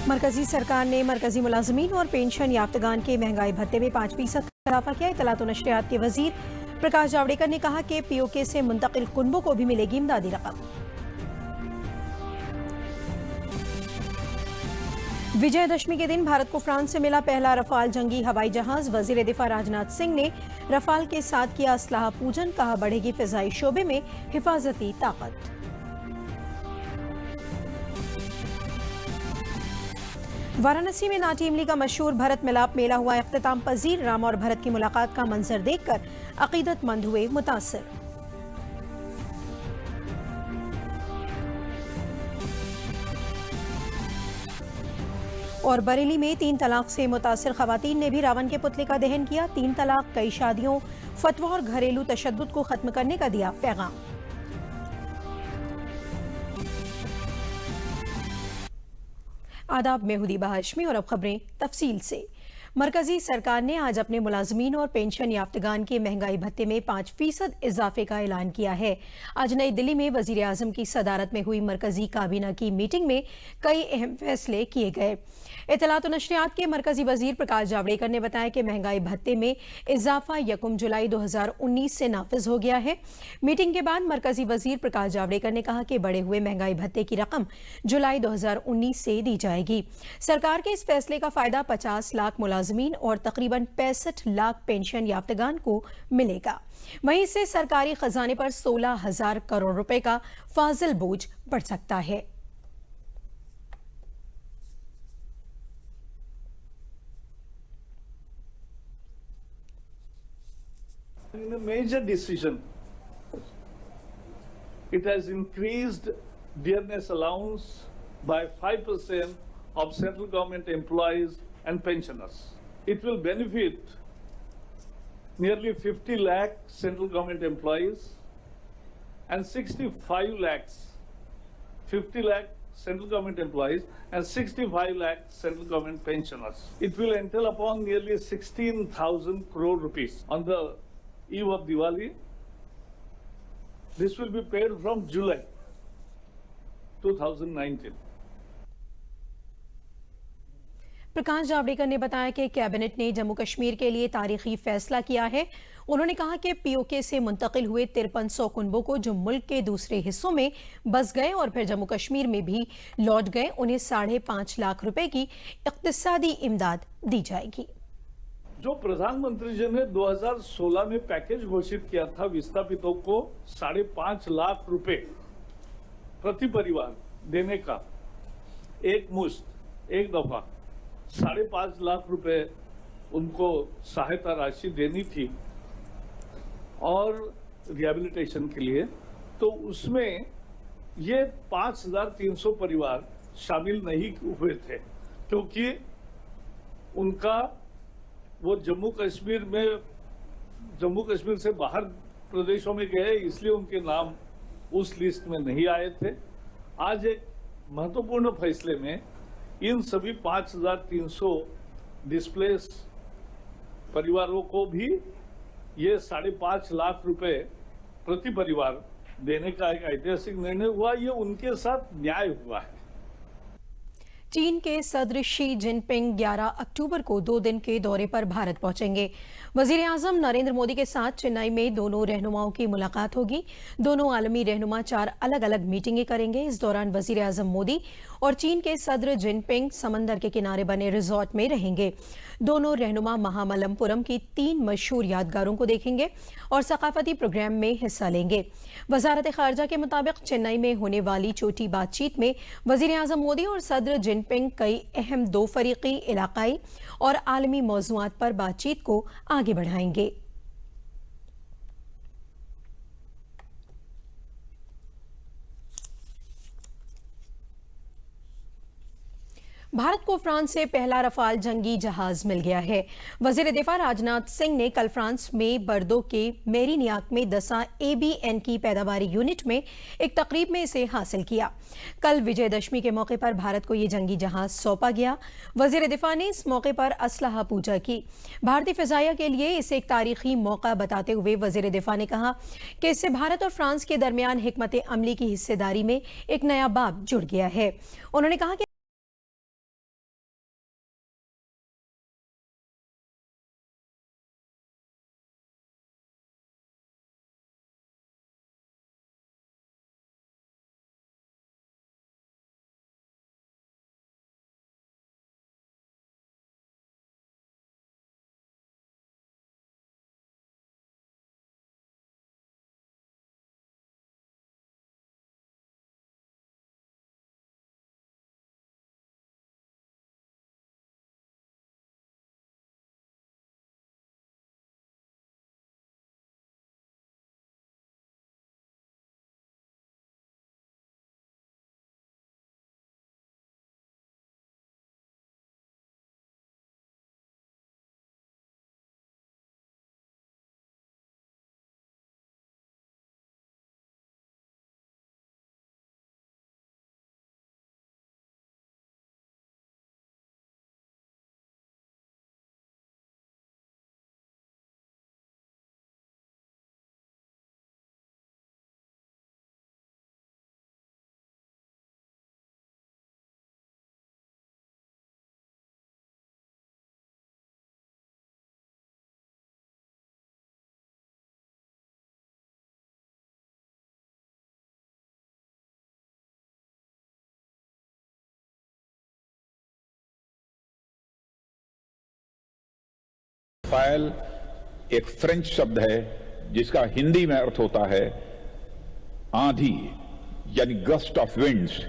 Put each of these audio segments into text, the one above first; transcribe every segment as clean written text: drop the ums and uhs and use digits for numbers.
मरकजी सरकार ने मरकजी मुलाजमीन और पेंशन याफ्तगान के महंगाई भत्ते में 5% का इजाफा किया। इत्तलात और नशरियात के वजीर प्रकाश जावड़ेकर ने कहा कि पीओके से मुंतकिल कुनबों को भी मिलेगी इमदादी रकम। विजयदशमी के दिन भारत को फ्रांस से मिला पहला रफाल जंगी हवाई जहाज। वजीर दिफा राजनाथ सिंह ने रफाल के साथ किया असलाह पूजन। कहा बढ़ेगी फिजाई शोबे में हिफाजती ताकत। वाराणसी में नाटी इमली का मशहूर भरत मिलाप मेला हुआ इख्तिताम पजीर। राम और भरत की मुलाकात का मंजर देखकर अकीदतमंद हुए मुतासिर। और बरेली में 3 तलाक से मुतासिर खवातीन ने भी रावण के पुतले का दहन किया। 3 तलाक, कई शादियों, फतवा और घरेलू तशद्दुद को खत्म करने का दिया पैगाम। आदाब, में हुदीबा हाशमी और अब खबरें तफसील से। मरकजी सरकार ने आज अपने मुलाजमीन और पेंशन याफ्तगान के महंगाई भत्ते में 5% इजाफे का ऐलान किया है। आज नई दिल्ली में वजीर आजम की सदारत में हुई मरकजी काबीना की मीटिंग में कई अहम फैसले किए गए। इत्तलात और नशरियात के मरकजी वजीर प्रकाश जावड़ेकर ने बताया कि महंगाई भत्ते में इजाफा 1 जुलाई 2019 से नाफिज हो गया है। मीटिंग के बाद मरकजी वजीर प्रकाश जावड़ेकर ने कहा कि बढ़े हुए महंगाई भत्ते की रकम जुलाई 2019 से दी जाएगी। सरकार के इस फैसले का फायदा 50 लाख मुलाजमीन और तकरीबन 65 लाख पेंशन याफ्तगान को मिलेगा। वहीं इससे सरकारी खजाने पर 16,000 करोड़ रुपए का फाजिल बोझ बढ़ सकता है। In a major decision, it has increased dearness allowance by 5% of central government employees and pensioners. It will benefit nearly 50 lakh central government employees and 65 lakhs, 50 lakh central government employees and 65 lakh central government pensioners. It will entail upon nearly 16,000 crore rupees on the eve of Diwali. This will be paid from July 2019. Prakash Javadekar ने बताया कि cabinet ने जम्मू कश्मीर के लिए तारीखी फैसला किया है। उन्होंने कहा कि पीओके से मुंतकिल हुए 5300 कुनबों को जो मुल्क के दूसरे हिस्सों में बस गए और फिर जम्मू कश्मीर में भी लौट गए, उन्हें 5.5 लाख रुपए की इक्तिसादी इमदाद दी जाएगी। जो प्रधानमंत्री जी ने 2016 में पैकेज घोषित किया था विस्थापितों को 5.5 लाख रुपए प्रति परिवार देने का, एक मुश्त एक दफा 5.5 लाख रुपए उनको सहायता राशि देनी थी और रिहैबिलिटेशन के लिए, तो उसमें ये 5,300 परिवार शामिल नहीं हुए थे क्योंकि उनका वो जम्मू कश्मीर से बाहर प्रदेशों में गए, इसलिए उनके नाम उस लिस्ट में नहीं आए थे। आज एक महत्वपूर्ण फैसले में इन सभी 5,300 डिस्प्लेस परिवारों को भी ये 5.5 लाख रुपए प्रति परिवार देने का एक ऐतिहासिक निर्णय हुआ। ये उनके साथ न्याय हुआ है। चीन के सदर शी जिनपिंग 11 अक्टूबर को 2 दिन के दौरे पर भारत पहुंचेंगे। वजीर आजम नरेंद्र मोदी के साथ चेन्नई में दोनों रहनुमाओं की मुलाकात होगी। दोनों आलमी रहनुमा 4 अलग अलग मीटिंगें करेंगे। इस दौरान वजीर आजम मोदी और चीन के सदर जिनपिंग समंदर के किनारे बने रिजॉर्ट में रहेंगे। दोनों रहनुमा महामल्लपुरम की 3 मशहूर यादगारों को देखेंगे और सकाफती प्रोग्राम में हिस्सा लेंगे। वजारत खारजा के मुताबिक चेन्नई में होने वाली छोटी बातचीत में वजीर आजम मोदी और सदर जिनपिंग कई अहम 2 फरीकी, इलाकाई और आलमी मौज़ूआत पर बातचीत को आगे बढ़ाएंगे। भारत को फ्रांस से पहला रफाल जंगी जहाज मिल गया है। वजीर दिफा राजनाथ सिंह ने कल फ्रांस में बर्दो के मेरीनियाक में 10 ABN की पैदावारी यूनिट में एक तकरीब में इसे हासिल किया। कल विजयदशमी के मौके पर भारत को ये जंगी जहाज सौंपा गया। वजीर दिफा ने इस मौके पर असलहा पूजा की। भारतीय फिजाइया के लिए इसे एक तारीखी मौका बताते हुए वजीर दिफा ने कहा कि इससे भारत और फ्रांस के दरमियान हिकमत अमली की हिस्सेदारी में एक नया बाब जुड़ गया है। उन्होंने कहा कि रफाल एक फ्रेंच शब्द है जिसका हिंदी में अर्थ होता है आंधी, यानी गस्ट ऑफ विंड्स।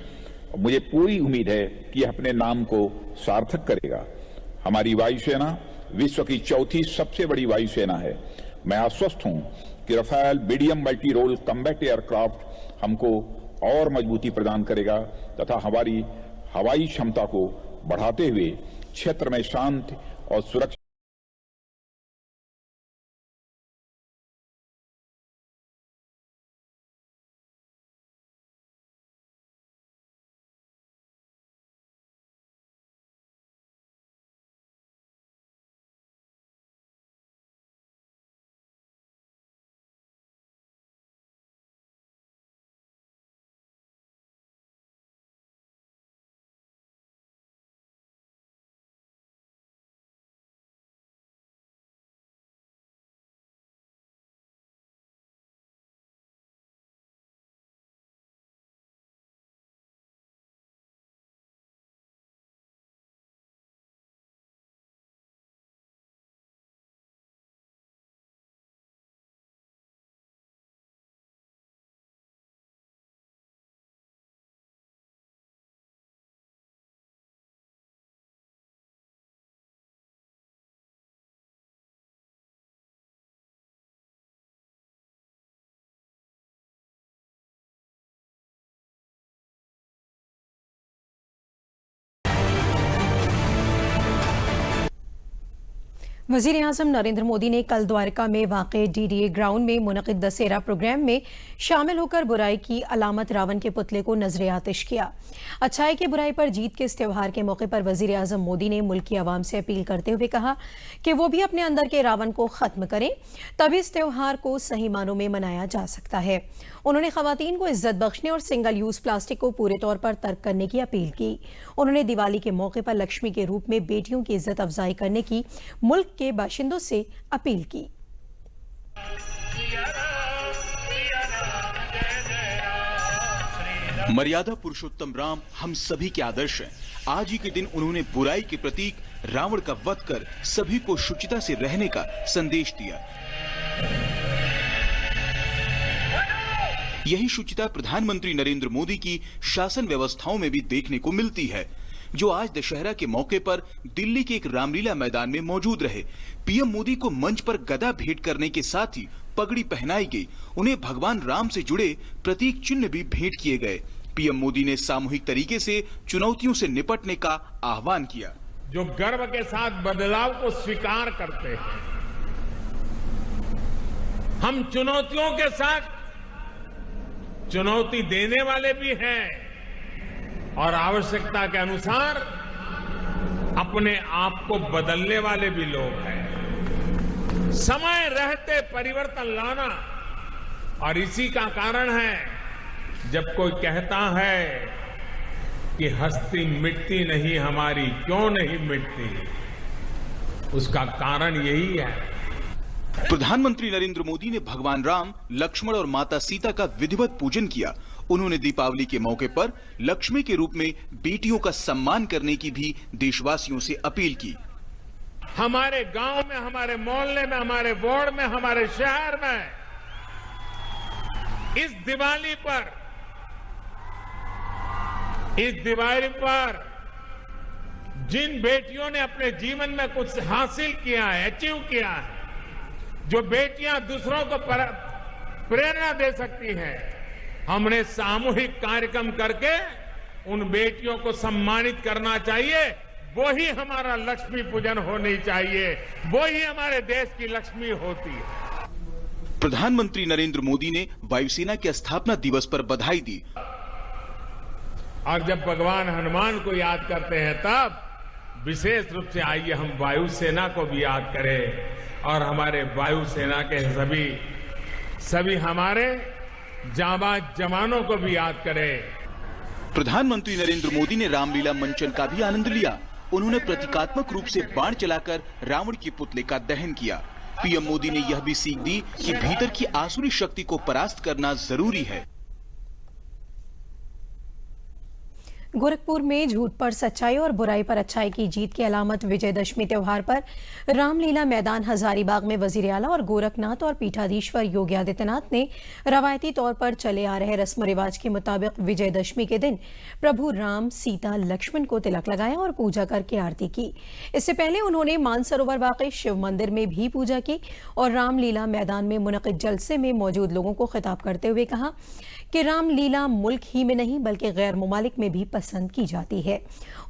मुझे पूरी उम्मीद है कि यह अपने नाम को सार्थक करेगा। हमारी वायुसेना विश्व की चौथी सबसे बड़ी वायुसेना है। मैं आश्वस्त हूं कि Rafale medium multi role combat aircraft हमको और मजबूती प्रदान करेगा तथा हमारी हवाई क्षमता को बढ़ाते हुए क्षेत्र में शांति और सुरक्षा वजीर आजम नरेंद्र मोदी ने कल द्वारका में वाक़े डीडीए ग्राउंड में मुनक़िद दशहरा प्रोग्राम में शामिल होकर बुराई की अलामत रावण के पुतले को नजर आतिश किया। अच्छाई की बुराई पर जीत के इस त्यौहार के मौके पर वजीर आजम मोदी ने मुल्क की आवाम से अपील करते हुए कहा कि वो भी अपने अंदर के रावण को खत्म करें, तभी इस त्यौहार को सही मानों में मनाया जा सकता है। उन्होंने खवातीन को इज्जत बख्शने और सिंगल यूज प्लास्टिक को पूरे तौर पर तर्क करने की अपील की। उन्होंने दिवाली के मौके पर लक्ष्मी के रूप में बेटियों की इज्जत अफजाई करने की मुल्क के बाशिंदों से अपील की। मर्यादा पुरुषोत्तम राम हम सभी के आदर्श हैं। आज ही के दिन उन्होंने बुराई के प्रतीक रावण का वध कर सभी को शुचिता से रहने का संदेश दिया। यही शुचिता प्रधानमंत्री नरेंद्र मोदी की शासन व्यवस्थाओं में भी देखने को मिलती है, जो आज दशहरा के मौके पर दिल्ली के एक रामलीला मैदान में मौजूद रहे। पीएम मोदी को मंच पर गदा भेंट करने के साथ ही पगड़ी पहनाई गई। उन्हें भगवान राम से जुड़े प्रतीक चिन्ह भी भेंट किए गए। पीएम मोदी ने सामूहिक तरीके से चुनौतियों से निपटने का आह्वान किया। जो गर्व के साथ बदलाव को स्वीकार करते हैं, हम चुनौतियों के साथ चुनौती देने वाले भी हैं और आवश्यकता के अनुसार अपने आप को बदलने वाले भी लोग हैं। समय रहते परिवर्तन लाना, और इसी का कारण है जब कोई कहता है कि हस्ती मिटती नहीं हमारी, क्यों नहीं मिटती, उसका कारण यही है। प्रधानमंत्री नरेंद्र मोदी ने भगवान राम, लक्ष्मण और माता सीता का विधिवत पूजन किया। उन्होंने दीपावली के मौके पर लक्ष्मी के रूप में बेटियों का सम्मान करने की भी देशवासियों से अपील की। हमारे गांव में, हमारे मोहल्ले में, हमारे वार्ड में, हमारे शहर में इस दिवाली पर जिन बेटियों ने अपने जीवन में कुछ हासिल किया है, अचीव किया है, जो बेटियां दूसरों को प्रेरणा दे सकती हैं, हमने सामूहिक कार्यक्रम करके उन बेटियों को सम्मानित करना चाहिए। वो ही हमारा लक्ष्मी पूजन होनी चाहिए, वो ही हमारे देश की लक्ष्मी होती है। प्रधानमंत्री नरेंद्र मोदी ने वायुसेना के स्थापना दिवस पर बधाई दी। और जब भगवान हनुमान को याद करते हैं, तब विशेष रूप से आइए हम वायुसेना को भी याद करें और हमारे वायुसेना के सभी हमारे जाबाज जवानों को भी याद करें। प्रधानमंत्री नरेंद्र मोदी ने रामलीला मंचन का भी आनंद लिया। उन्होंने प्रतीकात्मक रूप से बाण चलाकर रावण के पुतले का दहन किया। पीएम मोदी ने यह भी सीख दी कि भीतर की आसुरी शक्ति को परास्त करना जरूरी है। गोरखपुर में झूठ पर सच्चाई और बुराई पर अच्छाई की जीत की अलामत विजयदशमी त्योहार पर रामलीला मैदान हजारीबाग में वजीर आला और गोरखनाथ और पीठाधीश्वर योगी आदित्यनाथ ने रवायती तौर पर चले आ रहे रस्म रिवाज के मुताबिक विजयदशमी के दिन प्रभु राम, सीता, लक्ष्मण को तिलक लगाया और पूजा करके आरती की। इससे पहले उन्होंने मानसरोवर वाक़े शिव मंदिर में भी पूजा की और रामलीला मैदान में मुनक़िद जलसे में मौजूद लोगों को खिताब करते हुए कहा कि रामलीला मुल्क ही में नहीं बल्कि गैर ममालिक में भी पसंद की जाती है।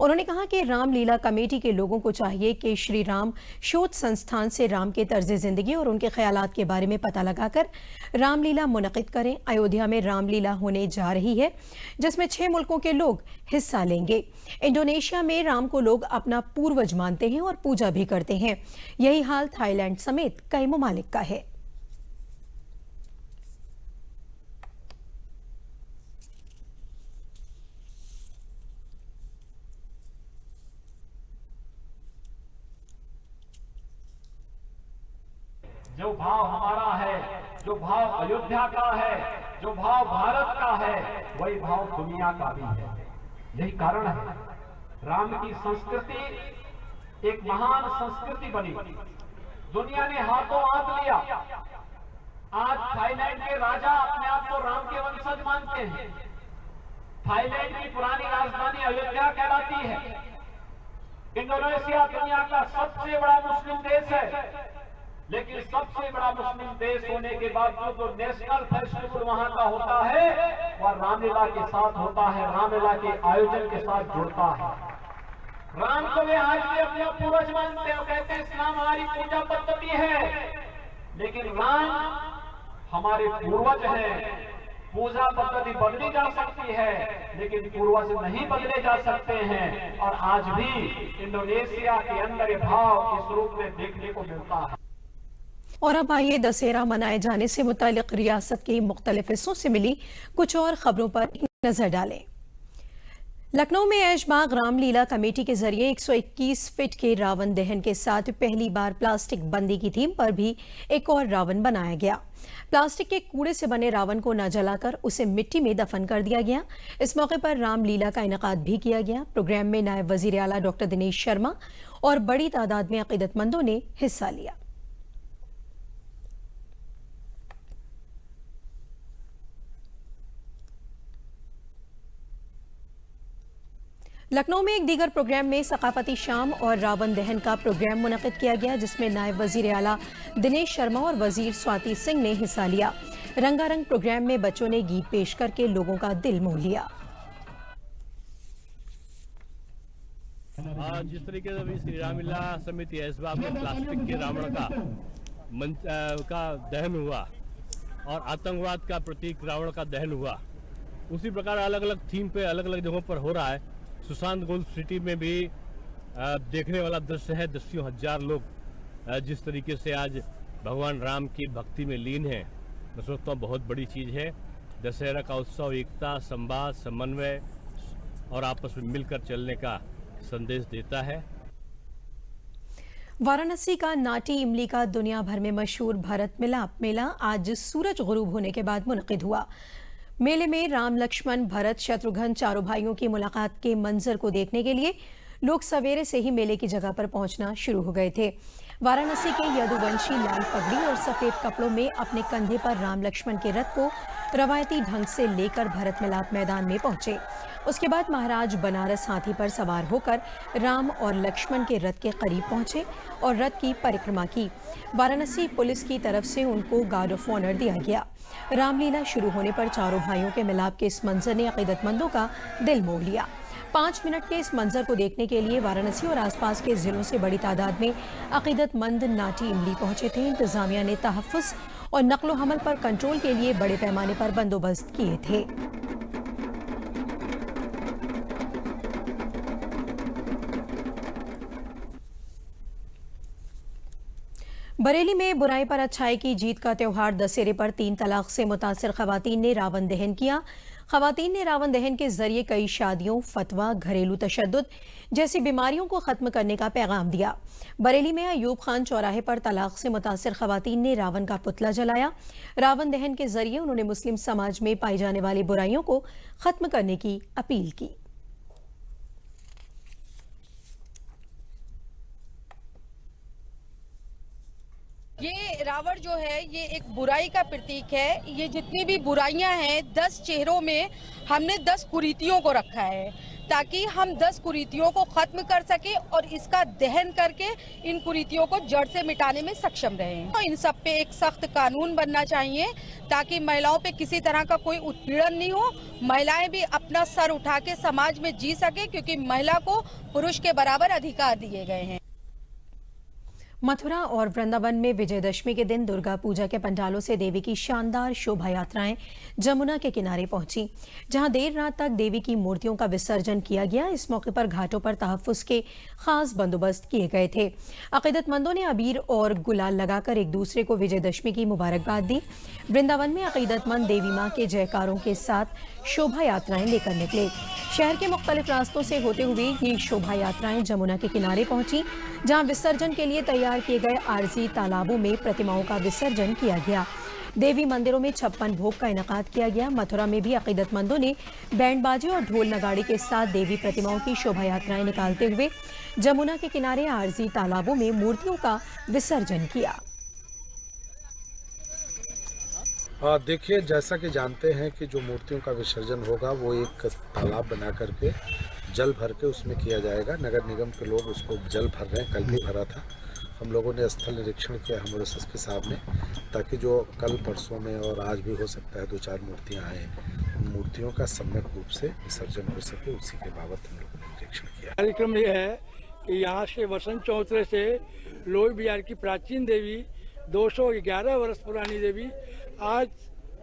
उन्होंने कहा कि रामलीला कमेटी के लोगों को चाहिए कि श्री राम शोध संस्थान से राम के तर्ज जिंदगी और उनके ख्यालात के बारे में पता लगाकर रामलीला मुनक़िद करें। अयोध्या में रामलीला होने जा रही है जिसमें 6 मुल्कों के लोग हिस्सा लेंगे। इंडोनेशिया में राम को लोग अपना पूर्वज मानते हैं और पूजा भी करते हैं। यही हाल थाईलैंड समेत कई ममालिक का है। जो भाव हमारा है, जो भाव अयोध्या का है, जो भाव भारत का है, वही भाव दुनिया का भी है। यही कारण है राम की संस्कृति एक महान संस्कृति बनी। दुनिया ने हाथों हाथ लिया। आज थाईलैंड के राजा अपने आप को राम के वंशज मानते हैं। थाईलैंड की पुरानी राजधानी अयोध्या कहलाती है। इंडोनेशिया दुनिया का सबसे बड़ा मुस्लिम देश है, लेकिन सबसे बड़ा मुस्लिम देश होने के बावजूद जो नेशनल फेस्टिवल वहां का होता है वह रामलीला के साथ होता है, रामलीला के आयोजन के साथ जुड़ता है। राम को वे आज भी अपना पूर्वज मानते हैं, कहते हैं इस्लाम हमारी पूजा पद्धति है, लेकिन राम हमारे पूर्वज हैं। पूजा पद्धति बदली जा सकती है लेकिन पूर्वज नहीं बदले जा सकते हैं, और आज भी इंडोनेशिया के अंदर ये भाव इस रूप में देखने को मिलता है। और अब आइए दशहरा मनाए जाने से मुतालिक रियासत के मुख्तलिफ हिस्सों से मिली कुछ और खबरों पर नजर डालें। लखनऊ में ऐशबाग रामलीला कमेटी के जरिए 121 फीट के रावण दहन के साथ पहली बार प्लास्टिक बंदी की थीम पर भी एक और रावण बनाया गया। प्लास्टिक के कूड़े से बने रावण को न जलाकर उसे मिट्टी में दफन कर दिया गया। इस मौके पर रामलीला का इनेकाद भी किया गया। प्रोग्राम में नायब वजीर आला डॉक्टर दिनेश शर्मा और बड़ी तादाद में अकीदतमंदों ने हिस्सा लिया। लखनऊ में एक दीगर प्रोग्राम में सकाफती शाम और रावण दहन का प्रोग्राम मुनक़िद किया गया, जिसमें नायब वजीर आला दिनेश शर्मा और वजीर स्वाति सिंह ने हिस्सा लिया। रंगारंग प्रोग्राम में बच्चों ने गीत पेश करके लोगों का दिल मोह लिया। जिस तरीके से अभी श्री रामलीला समिति ऐशबाग में प्लास्टिक के रावण का दहन हुआ और आतंकवाद का प्रतीक रावण का दहन हुआ, उसी प्रकार अलग अलग थीम पे अलग अलग जगहों पर हो रहा है। सुशांत गोल्ड सिटी में भी देखने वाला दृश्य है। दसियों हजार लोग जिस तरीके से आज भगवान राम की भक्ति में लीन है, मैं सोचता हूँ बहुत बड़ी चीज़ है। दशहरा का उत्सव एकता, संवाद, समन्वय और आपस में मिलकर चलने का संदेश देता है। वाराणसी का नाटी इमली का दुनिया भर में मशहूर भरत मिलाप मेला आज सूरज गुरूब होने के बाद मुनक़िद हुआ। मेले में राम, लक्ष्मण, भरत, शत्रुघ्न चारों भाइयों की मुलाकात के मंजर को देखने के लिए लोग सवेरे से ही मेले की जगह पर पहुंचना शुरू हो गए थे। वाराणसी के यदुवंशी लाल पगड़ी और सफेद कपड़ों में अपने कंधे पर राम लक्ष्मण के रथ को रवायती ढंग से लेकर भरत मिलाप मैदान में पहुंचे। उसके बाद महाराज बनारस हाथी पर सवार होकर राम और लक्ष्मण के रथ के करीब पहुंचे और रथ की परिक्रमा की। वाराणसी पुलिस की तरफ से उनको गार्ड ऑफ ऑनर दिया गया। रामलीला शुरू होने पर चारों भाइयों के मिलाप के इस मंजर ने अकीदतमंदों का दिल मोह लिया। 5 मिनट के इस मंजर को देखने के लिए वाराणसी और आसपास के जिलों से बड़ी तादाद में अकीदतमंद नाटी इमली पहुंचे थे। इंतजामिया ने तहफ़्फ़ुज़ और नक्लो हमल पर कंट्रोल के लिए बड़े पैमाने पर बंदोबस्त किए थे। बरेली में बुराई पर अच्छाई की जीत का त्यौहार दशहरे पर 3 तलाक से मुतासिर खवातीन ने रावण दहन किया। खवातीन ने रावण दहन के जरिए कई शादियों, फतवा, घरेलू तशद्दुद जैसी बीमारियों को खत्म करने का पैगाम दिया। बरेली में अयूब खान चौराहे पर तलाक से मुतासिर खवातीन ने रावण का पुतला जलाया। रावण दहन के जरिए उन्होंने मुस्लिम समाज में पाई जाने वाली बुराइयों को खत्म करने की अपील की। रावण जो है ये एक बुराई का प्रतीक है। ये जितनी भी बुराइयां हैं 10 चेहरों में हमने 10 कुरीतियों को रखा है ताकि हम 10 कुरीतियों को खत्म कर सके और इसका दहन करके इन कुरीतियों को जड़ से मिटाने में सक्षम रहें। तो इन सब पे एक सख्त कानून बनना चाहिए ताकि महिलाओं पे किसी तरह का कोई उत्पीड़न नहीं हो, महिलाएं भी अपना सर उठा के समाज में जी सके, क्योंकि महिला को पुरुष के बराबर अधिकार दिए गए हैं। मथुरा और वृंदावन में विजयदशमी के दिन दुर्गा पूजा के पंडालों से देवी की शानदार शोभा यात्राएं जमुना के किनारे पहुंची, जहां देर रात तक देवी की मूर्तियों का विसर्जन किया गया। इस मौके पर घाटों पर तहफ्फुज के खास बंदोबस्त किए गए थे। अकीदतमंदों ने अबीर और गुलाल लगाकर एक दूसरे को विजयदशमी की मुबारकबाद दी। वृंदावन में अकीदतमंद देवी मां के जयकारों के साथ शोभा यात्राएं लेकर निकले। शहर के मुख्तलिफ रास्तों से होते हुए ये शोभा यात्राएं जमुना के किनारे पहुंची, जहां विसर्जन के लिए तैयार किए गए आरजी तालाबों में प्रतिमाओं का विसर्जन किया गया। देवी मंदिरों में 56 भोग का इनेकाद किया गया। मथुरा में भी अकीदतमंदों ने बैंडबाजी और ढोल नगाड़े के साथ देवी प्रतिमाओं की शोभा यात्राएं निकालते हुए जमुना के किनारे आरजी तालाबों में मूर्तियों का विसर्जन किया। देखिए, जैसा कि जानते हैं कि जो मूर्तियों का विसर्जन होगा वो एक तालाब बना करके जल भर के उसमें किया जाएगा। नगर निगम के लोग उसको जल भर रहे हैं, कल भी भरा था। हम लोगों ने स्थल निरीक्षण किया हमारे एसएसपी साहब ने, ताकि जो कल परसों में और आज भी हो सकता है 2-4 मूर्तियां आए, उन मूर्तियों का सम्यक रूप से विसर्जन हो सके, उसी के बाबत हम लोगों ने निरीक्षण किया। कार्यक्रम ये है कि यहाँ से वसंत चौथरे से लोई बिहार की प्राचीन देवी 211 वर्ष पुरानी देवी आज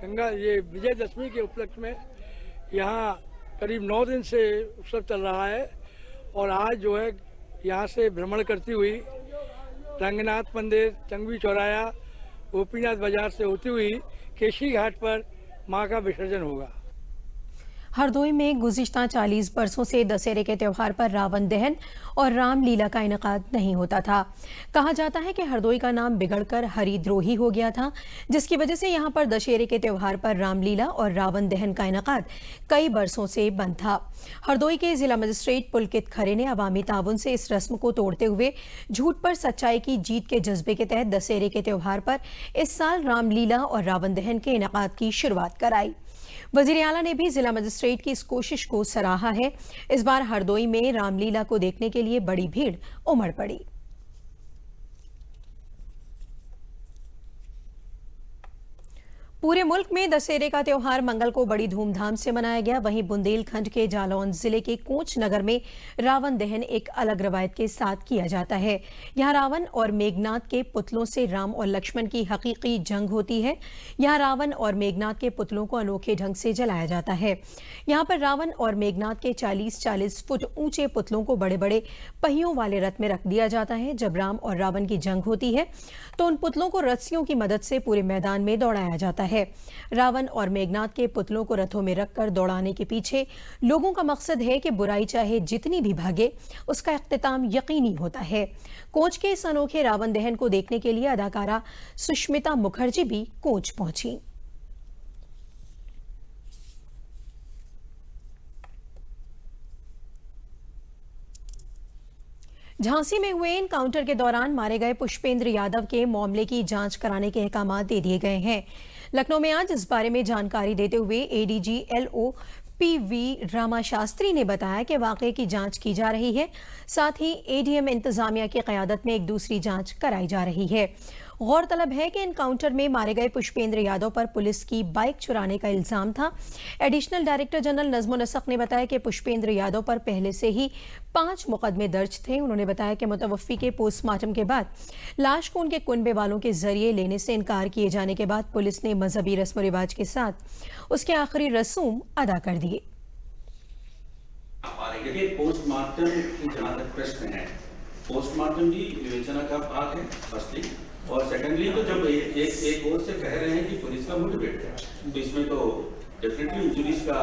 गंगा ये विजयदशमी के उपलक्ष्य में यहाँ करीब 9 दिन से उत्सव चल रहा है। और आज जो है यहाँ से भ्रमण करती हुई रंगनाथ मंदिर, चंगवी चौराया, गोपीनाथ बाजार से होती हुई केशी घाट पर मां का विसर्जन होगा। हरदोई में गुज़िश्ता 40 बरसों से दशहरे के त्यौहार पर रावण दहन और रामलीला का इनेकाद नहीं होता था। कहा जाता है कि हरदोई का नाम बिगड़कर हरिद्रोही हो गया था, जिसकी वजह से यहां पर दशहरे के त्यौहार पर रामलीला और रावण दहन का इनेकाद कई बरसों से बंद था। हरदोई के जिला मजिस्ट्रेट पुलकित खरे ने अवामी ताउन से इस रस्म को तोड़ते हुए झूठ पर सच्चाई की जीत के जज्बे के तहत दशहरे के त्यौहार पर इस साल रामलीला और रावण दहन के इनेकाद की शुरुआत कराई। वजीर आला ने भी जिला मजिस्ट्रेट की इस कोशिश को सराहा है। इस बार हरदोई में रामलीला को देखने के लिए बड़ी भीड़ उमड़ पड़ी। पूरे मुल्क में दशहरे का त्यौहार मंगल को बड़ी धूमधाम से मनाया गया। वहीं बुंदेलखंड के जालौन जिले के कोंच नगर में रावण दहन एक अलग रवायत के साथ किया जाता है। यहाँ रावण और मेघनाथ के पुतलों से राम और लक्ष्मण की हकीकी जंग होती है। यहाँ रावण और मेघनाथ के पुतलों को अनोखे ढंग से जलाया जाता है। यहाँ पर रावण और मेघनाथ के 40-40 फुट ऊंचे पुतलों को बड़े बड़े पहियों वाले रथ में रख दिया जाता है। जब राम और रावण की जंग होती है तो उन पुतलों को रस्सियों की मदद से पूरे मैदान में दौड़ाया जाता है। रावण और मेघनाथ के पुतलों को रथों में रखकर दौड़ाने के पीछे लोगों का मकसद है कि बुराई चाहे जितनी भी भागे, उसका इख्तिताम यकीनी होता है। कोंच के इस अनोखे रावण दहन को देखने के लिए अदाकारा सुष्मिता मुखर्जी भी कोंच पहुंची। झांसी में हुए एनकाउंटर के दौरान मारे गए पुष्पेंद्र यादव के मामले की जांच कराने के अहकाम दे दिए गए हैं। लखनऊ में आज इस बारे में जानकारी देते हुए ADG LO PV Rama Shastri ने बताया कि वाकये की जांच की जा रही है। साथ ही एडीएम इंतजामिया की क़यादत में एक दूसरी जांच कराई जा रही है। गौरतलब है कि एनकाउंटर में मारे गए पुष्पेंद्र यादव पर पुलिस की बाइक चुराने का इल्जाम था। एडिशनल डायरेक्टर जनरल नज़्म नसक ने बताया कि पुष्पेंद्र यादव पर पहले से ही 5 मुकदमे दर्ज थे। उन्होंने बताया कि मुतवफ़्फ़ी के पोस्टमार्टम के बाद लाश को उनके कुनबे वालों के जरिए लेने से इनकार किए जाने के बाद पुलिस ने मजहबी रस्म व रिवाज के साथ उसके आखिरी रसूम अदा कर दिए। देखिए, पोस्टमार्टम की जहाँ तक प्रश्न है, पोस्टमार्टम भी विवेचना का भाग है फर्स्टली, और सेकेंडली तो जब एक ओर से कह रहे हैं कि पुलिस का मोटिवेट है, तो इसमें तो डेफिनेटली इंजुरीज का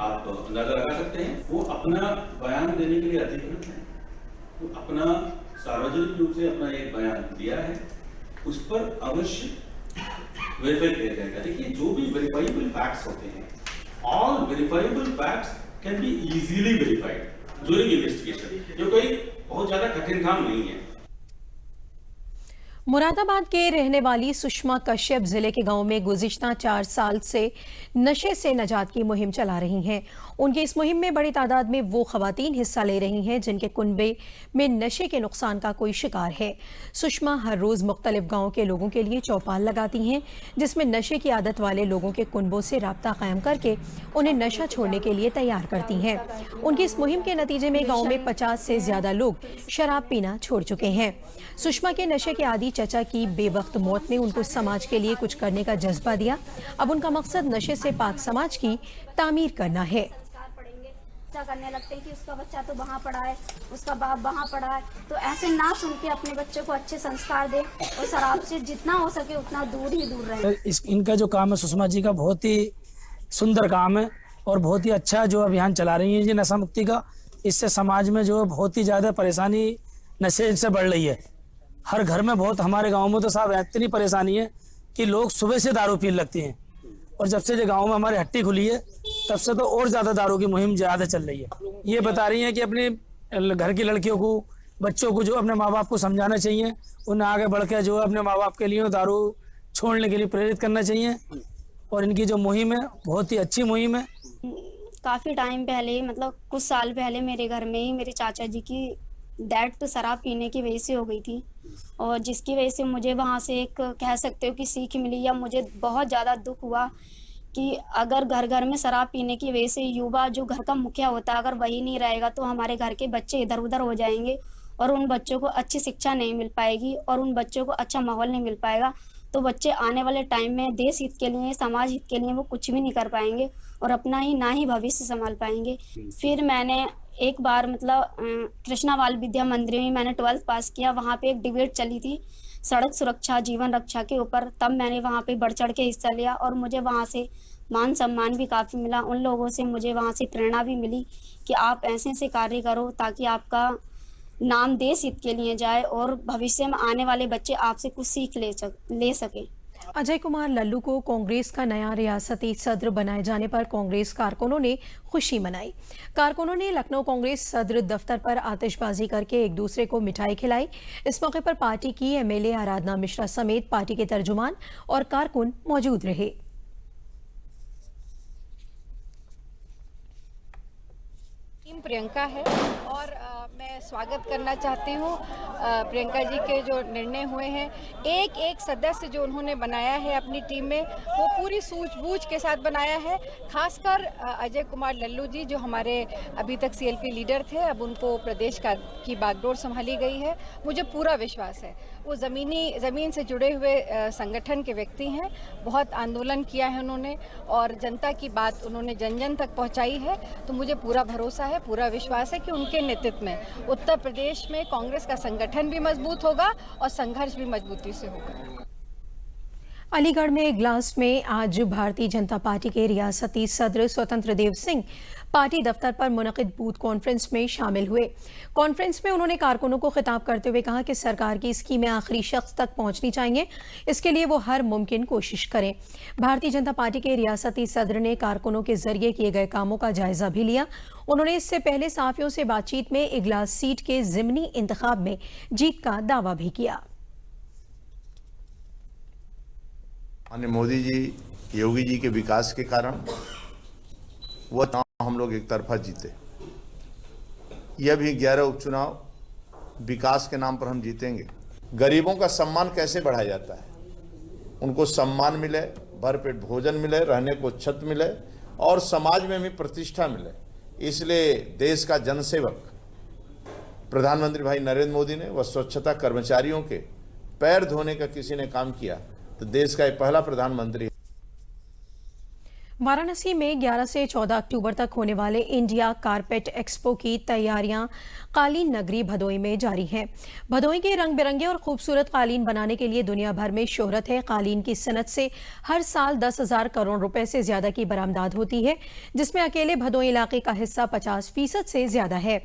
आप अंदाजा लगा सकते हैं। वो अपना बयान देने के लिए अधिकृत है, वो अपना सार्वजनिक रूप से अपना एक बयान दिया है, उस पर अवश्य वेरीफाई किया जाएगा। देखिए, जो भी वेरीफाइबल फैक्ट्स होते हैं, all verifiable facts can be easily verified during investigation, जो कोई बहुत ज्यादा कठिन काम नहीं है। मुरादाबाद के रहने वाली सुषमा कश्यप जिले के गांव में गुज़िश्ता 4 साल से नशे से निजात की मुहिम चला रही हैं। उनकी इस मुहिम में बड़ी तादाद में वो खवातीन हिस्सा ले रही हैं जिनके कुनबे में नशे के नुकसान का कोई शिकार है। सुषमा हर रोज मुख्तलिफ गाँव के लोगों के लिए चौपाल लगाती हैं, जिसमें नशे की आदत वाले लोगों के कुनबों से राब्ता कायम करके उन्हें नशा छोड़ने के लिए तैयार करती हैं। उनकी इस मुहिम के नतीजे में गाँव में 50 से ज्यादा लोग शराब पीना छोड़ चुके हैं। सुषमा के नशे के आदी चचा की बेवक्त मौत ने उनको समाज के लिए कुछ करने का जज्बा दिया। अब उनका मकसद नशे से पाक समाज की तामीर करना है। करने लगते हैं कि उसका बच्चा तो वहाँ पढ़ा है, उसका बाप वहाँ पढ़ा है, तो ऐसे ना सुन के अपने बच्चे को अच्छे संस्कार दें और शराब से जितना हो सके उतना दूर ही दूर रहे। इनका जो काम है सुषमा जी का बहुत ही सुंदर काम है और बहुत ही अच्छा जो अभियान चला रही है ये नशा मुक्ति का। इससे समाज में जो बहुत ही ज़्यादा परेशानी नशे से बढ़ रही है। हर घर में बहुत, हमारे गांव में तो साहब इतनी परेशानी है कि लोग सुबह से दारू पीने लगते हैं और जब से जो गांव में हमारी हट्टी खुली है तब से तो और ज़्यादा दारू की मुहिम ज़्यादा चल रही है। ये बता रही हैं कि अपने घर की लड़कियों को, बच्चों को जो अपने माँ बाप को समझाना चाहिए, उन्हें आगे बढ़ के जो अपने माँ बाप के लिए दारू छोड़ने के लिए प्रेरित करना चाहिए। और इनकी जो मुहिम है बहुत ही अच्छी मुहिम है। काफ़ी टाइम पहले, मतलब कुछ साल पहले मेरे घर में ही मेरे चाचा जी की डेथ शराब पीने की वजह से हो गई थी और जिसकी वजह से मुझे वहाँ से एक कह सकते हो कि सीख मिली या मुझे बहुत ज़्यादा दुख हुआ कि अगर घर घर में शराब पीने की वजह से युवा जो घर का मुखिया होता है अगर वही नहीं रहेगा तो हमारे घर के बच्चे इधर उधर हो जाएंगे और उन बच्चों को अच्छी शिक्षा नहीं मिल पाएगी और उन बच्चों को अच्छा माहौल नहीं मिल पाएगा। तो बच्चे आने वाले टाइम में देश हित के लिए, समाज हित के लिए वो कुछ भी नहीं कर पाएंगे और अपना ही ना ही भविष्य संभाल पाएंगे। फिर मैंने एक बार मतलब कृष्णा बाल विद्या मंदिर में मैंने 12th पास किया। वहाँ पे एक डिबेट चली थी सड़क सुरक्षा जीवन रक्षा के ऊपर, तब मैंने वहाँ पे बढ़ चढ़ के हिस्सा लिया और मुझे वहाँ से मान सम्मान भी काफ़ी मिला। उन लोगों से मुझे वहाँ से प्रेरणा भी मिली कि आप ऐसे ऐसे कार्य करो ताकि आपका नाम देश हित के लिए जाए और भविष्य में आने वाले बच्चे आपसे कुछ सीख ले सके। अजय कुमार लल्लू को कांग्रेस का नया रियासती सदर बनाए जाने पर कांग्रेस कारकुनों ने खुशी मनाई। कारकुनों ने लखनऊ कांग्रेस सदर दफ्तर पर आतिशबाजी करके एक दूसरे को मिठाई खिलाई। इस मौके पर पार्टी की एमएलए आराधना मिश्रा समेत पार्टी के तर्जुमान और कारकुन मौजूद रहे। टीम प्रियंका है और मैं स्वागत करना चाहती हूँ प्रियंका जी के जो निर्णय हुए हैं। एक एक सदस्य जो उन्होंने बनाया है अपनी टीम में वो पूरी सूझबूझ के साथ बनाया है। खासकर अजय कुमार लल्लू जी जो हमारे अभी तक सीएलपी लीडर थे, अब उनको प्रदेश की बागडोर संभाली गई है। मुझे पूरा विश्वास है वो ज़मीन से जुड़े हुए संगठन के व्यक्ति हैं। बहुत आंदोलन किया है उन्होंने और जनता की बात उन्होंने जन जन तक पहुंचाई है। तो मुझे पूरा भरोसा है, पूरा विश्वास है कि उनके नेतृत्व में उत्तर प्रदेश में कांग्रेस का संगठन भी मजबूत होगा और संघर्ष भी मजबूती से होगा। अलीगढ़ में इगलास में आज भारतीय जनता पार्टी के रियासती सदर स्वतंत्र देव सिंह पार्टी दफ्तर पर मुनक़िद बूथ कॉन्फ्रेंस में शामिल हुए। कॉन्फ्रेंस में उन्होंने कारकुनों को खिताब करते हुए कहा कि सरकार की स्कीमें आखिरी शख्स तक पहुंचनी चाहिए, इसके लिए वो हर मुमकिन कोशिश करें। भारतीय जनता पार्टी के रियासती सदर ने कारकुनों के जरिए किए गए कामों का जायजा भी लिया। उन्होंने इससे पहले सहाफ़ियों से बातचीत में इगलास सीट के ज़िमनी इंतखाब में जीत का दावा भी किया। माननीय मोदी जी, योगी जी के विकास के कारण वह हम लोग एक तरफा जीते। यह भी 11 उपचुनाव विकास के नाम पर हम जीतेंगे। गरीबों का सम्मान कैसे बढ़ाया जाता है, उनको सम्मान मिले, भरपेट भोजन मिले, रहने को छत मिले और समाज में भी प्रतिष्ठा मिले। इसलिए देश का जनसेवक प्रधानमंत्री भाई नरेंद्र मोदी ने वह स्वच्छता कर्मचारियों के पैर धोने का किसी ने काम किया तो देश का एक पहला प्रधानमंत्री। वाराणसी में 11 से 14 अक्टूबर तक होने वाले इंडिया कारपेट एक्सपो की तैयारियां कालीन नगरी भदोई में जारी हैं। भदोई के रंग बिरंगे और खूबसूरत कालीन बनाने के लिए दुनिया भर में शोहरत है। कालीन की सनत से हर साल 10,000 करोड़ रुपए से ज्यादा की बरामदात होती है, जिसमें अकेले भदोई इलाके का हिस्सा 50% से ज्यादा है।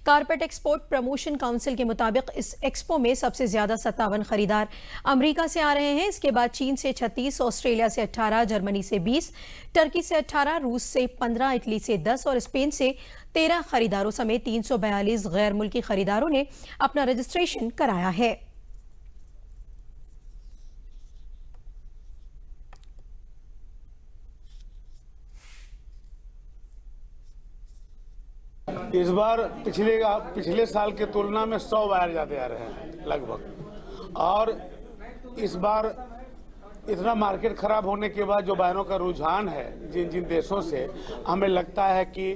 कारपेट एक्सपोर्ट प्रमोशन काउंसिल के मुताबिक इस एक्सपो में सबसे ज्यादा 57 खरीदार अमरीका से आ रहे हैं। इसके बाद चीन से 36, ऑस्ट्रेलिया से 18, जर्मनी से 20, टर्की से 18, रूस से 15, इटली से 10 और स्पेन से 13 खरीदारों समेत 342 गैर मुल्की खरीदारों ने अपना रजिस्ट्रेशन कराया है। इस बार पिछले साल के तुलना में 100 वायर ज्यादा आ रहे हैं लगभग, और इस बार इतना मार्केट खराब होने के बाद जो वायरों का रुझान है जिन जिन देशों से, हमें लगता है कि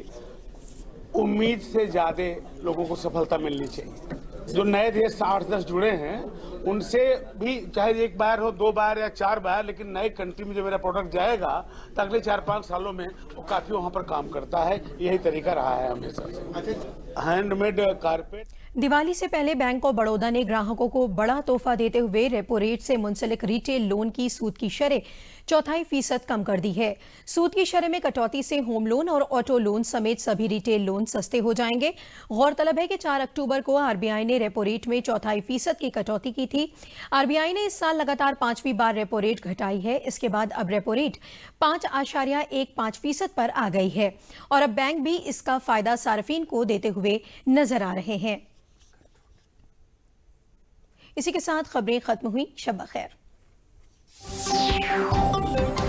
उम्मीद से ज्यादा लोगों को सफलता मिलनी चाहिए। जो नए देश 8-10 जुड़े हैं उनसे भी, चाहे 1 बार हो, 2 बार या 4 बार, लेकिन नए कंट्री में जो मेरा प्रोडक्ट जाएगा तो अगले 4-5 सालों में वो काफी वहां पर काम करता है। यही तरीका रहा है हमेशा से। Handmade carpet. दिवाली से पहले बैंक ऑफ बड़ौदा ने ग्राहकों को बड़ा तोहफा देते हुए रेपो रेट से मुंसलिक रिटेल लोन की सूद की शरह 0.25% कम कर दी है। सूद की शरह में कटौती से होम लोन और ऑटो लोन समेत सभी रिटेल लोन सस्ते हो जाएंगे। गौरतलब है कि 4 अक्टूबर को आरबीआई ने रेपो रेट में 0.25% की कटौती की थी। आरबीआई ने इस साल लगातार 5वीं बार रेपो रेट घटाई है। इसके बाद अब रेपो रेट 5.15% पर आ गई है और अब बैंक भी इसका फायदा सार्फिन को देते हुए नजर आ रहे हैं। इसी के साथ खबरें खत्म हुई। शब खैर।